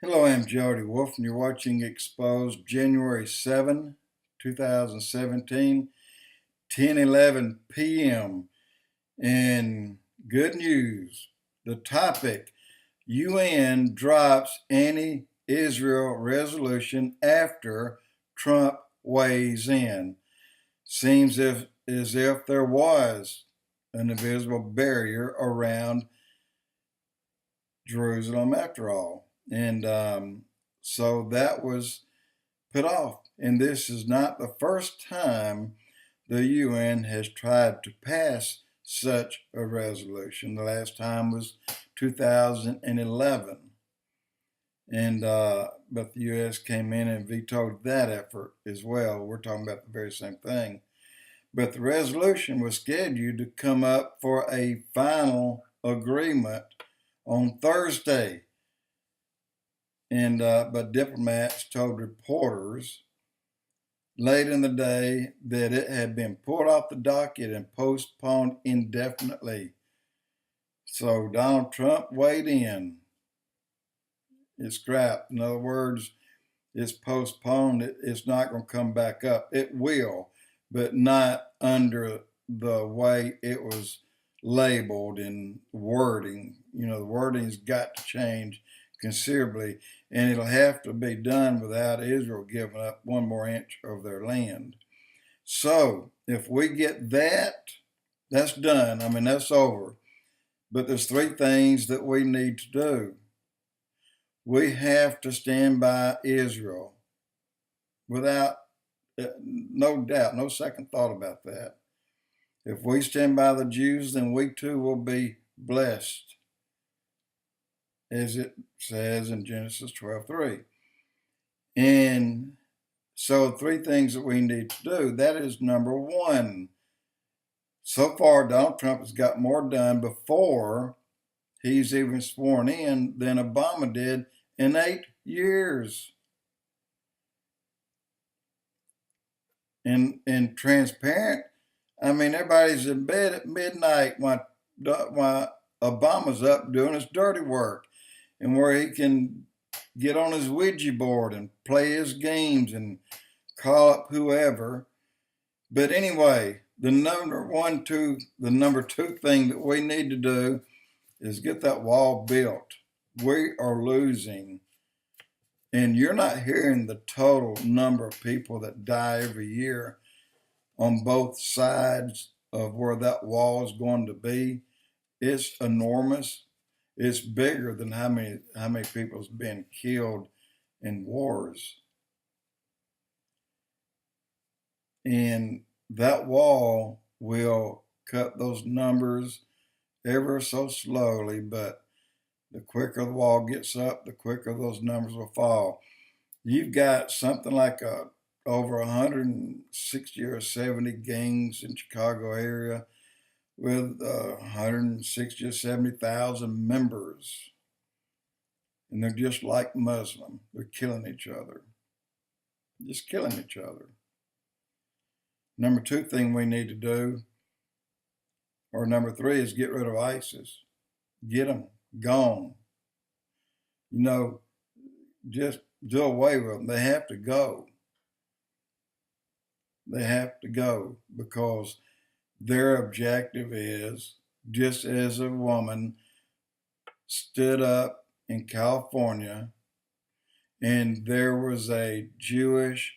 Hello, I'm Jody Wolf, and you're watching Expoz January 7, 2017, 10:11 p.m. And good news, the topic, UN drops anti-Israel resolution after Trump weighs in. Seems as if there was an invisible barrier around Jerusalem after all. And so that was put off. And this is not the first time the UN has tried to pass such a resolution. The last time was 2011. But the U.S. came in and vetoed that effort as well. We're talking about the very same thing. But the resolution was scheduled to come up for a final agreement on Thursday. But diplomats told reporters late in the day that it had been pulled off the docket and postponed indefinitely. So Donald Trump weighed in. It's scrapped. In other words, it's postponed. It's not going to come back up. It will, but not under the way it was labeled in wording. The wording's got to change considerably, and it'll have to be done without Israel giving up one more inch of their land. So if we get that, that's done. That's over. But there's three things that we need to do. We have to stand by Israel without no doubt, no second thought about that. If we stand by the Jews, then we too will be blessed, as it says in Genesis 12:3. And so three things that we need to do. That is number one. So far, Donald Trump has got more done before he's even sworn in than Obama did in 8 years. And transparent, everybody's in bed at midnight while Obama's up doing his dirty work, and where he can get on his Ouija board and play his games and call up whoever. But anyway, the number two thing that we need to do is get that wall built. We are losing. And you're not hearing the total number of people that die every year on both sides of where that wall is going to be. It's enormous. It's bigger than how many people have been killed in wars. And that wall will cut those numbers ever so slowly, but the quicker the wall gets up, the quicker those numbers will fall. You've got something like over 160 or 70 gangs in Chicago area with 160 or 70,000 members. And they're just like Muslim. They're killing each other. Just killing each other. Number two thing we need to do, or number three, is get rid of ISIS. Get them gone. Just do away with them. They have to go. They have to go because their objective is, just as a woman stood up in California and there was a Jewish,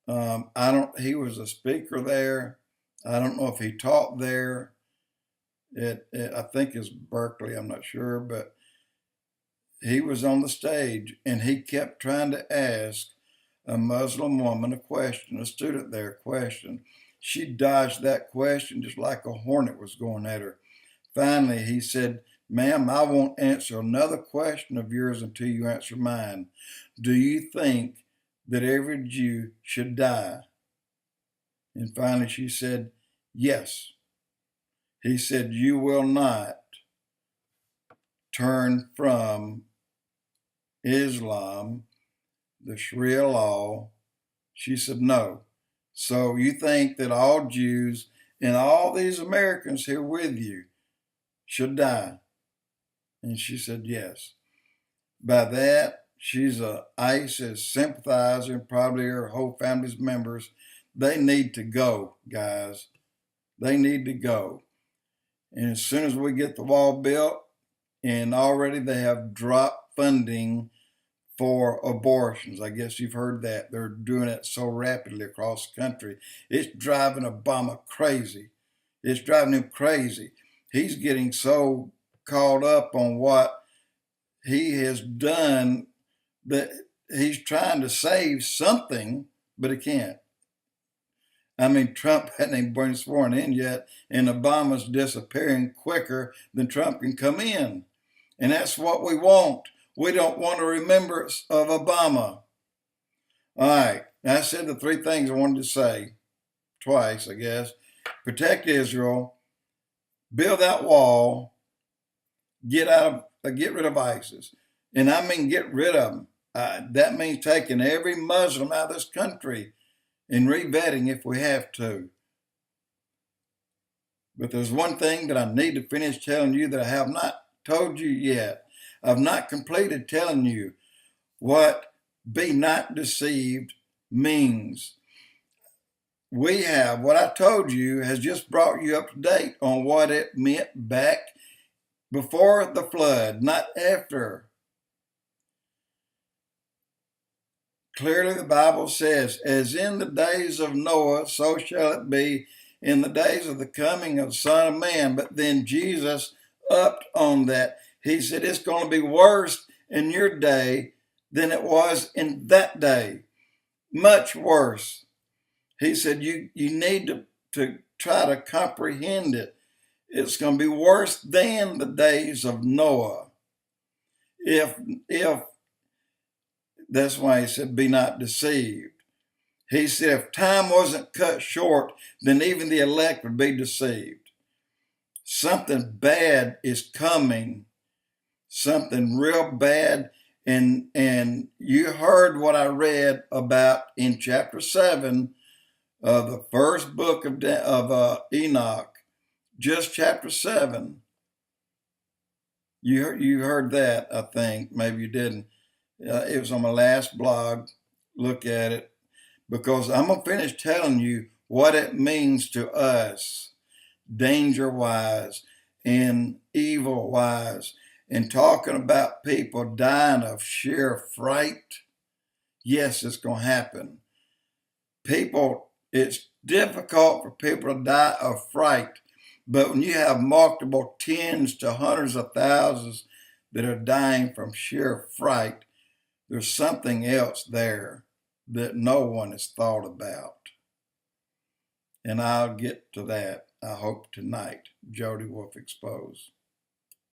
he was a speaker there. I don't know if he taught there. I think it's Berkeley, I'm not sure, but he was on the stage and he kept trying to ask a Muslim woman a question, a student there a question. She dodged that question just like a hornet was going at her. Finally, he said, "Ma'am, I won't answer another question of yours until you answer mine. Do you think that every Jew should die?" And finally she said, "Yes." He said, "You will not turn from Islam, the Sharia law." She said, "No. So you think that all Jews and all these Americans here with you should die?" And she said, "Yes." By that, she's a ISIS sympathizer, and probably her whole family's members. They need to go, guys. They need to go. And as soon as we get the wall built, and already they have dropped funding for abortions. I guess you've heard that. They're doing it so rapidly across the country. It's driving Obama crazy. It's driving him crazy. He's getting so caught up on what he has done that he's trying to save something, but he can't. I mean, Trump hadn't even been sworn in yet, and Obama's disappearing quicker than Trump can come in. And that's what we want. We don't want a remembrance of Obama. All right. Now, I said the three things I wanted to say twice, I guess. Protect Israel, build that wall, get rid of ISIS. And I mean get rid of them. That means taking every Muslim out of this country and revetting if we have to. But there's one thing that I need to finish telling you that I have not told you yet. I've not completed telling you what be not deceived means. What I told you has just brought you up to date on what it meant back before the flood, not after. Clearly the Bible says, as in the days of Noah, so shall it be in the days of the coming of the Son of Man. But then Jesus upped on that. He said, it's going to be worse in your day than it was in that day. Much worse. He said, you need to try to comprehend it. It's going to be worse than the days of Noah. If that's why he said, be not deceived. He said, if time wasn't cut short, then even the elect would be deceived. Something bad is coming. Something real bad. And you heard what I read about in chapter 7 of the first book of Enoch, just chapter 7. You heard that, I think. Maybe you didn't. It was on my last blog. Look at it. Because I'm going to finish telling you what it means to us, danger-wise and evil-wise, and talking about people dying of sheer fright. Yes, it's going to happen. It's difficult for people to die of fright, but when you have multiple tens to hundreds of thousands that are dying from sheer fright, there's something else there that no one has thought about. And I'll get to that, I hope, tonight. Jody Wolf Expoz.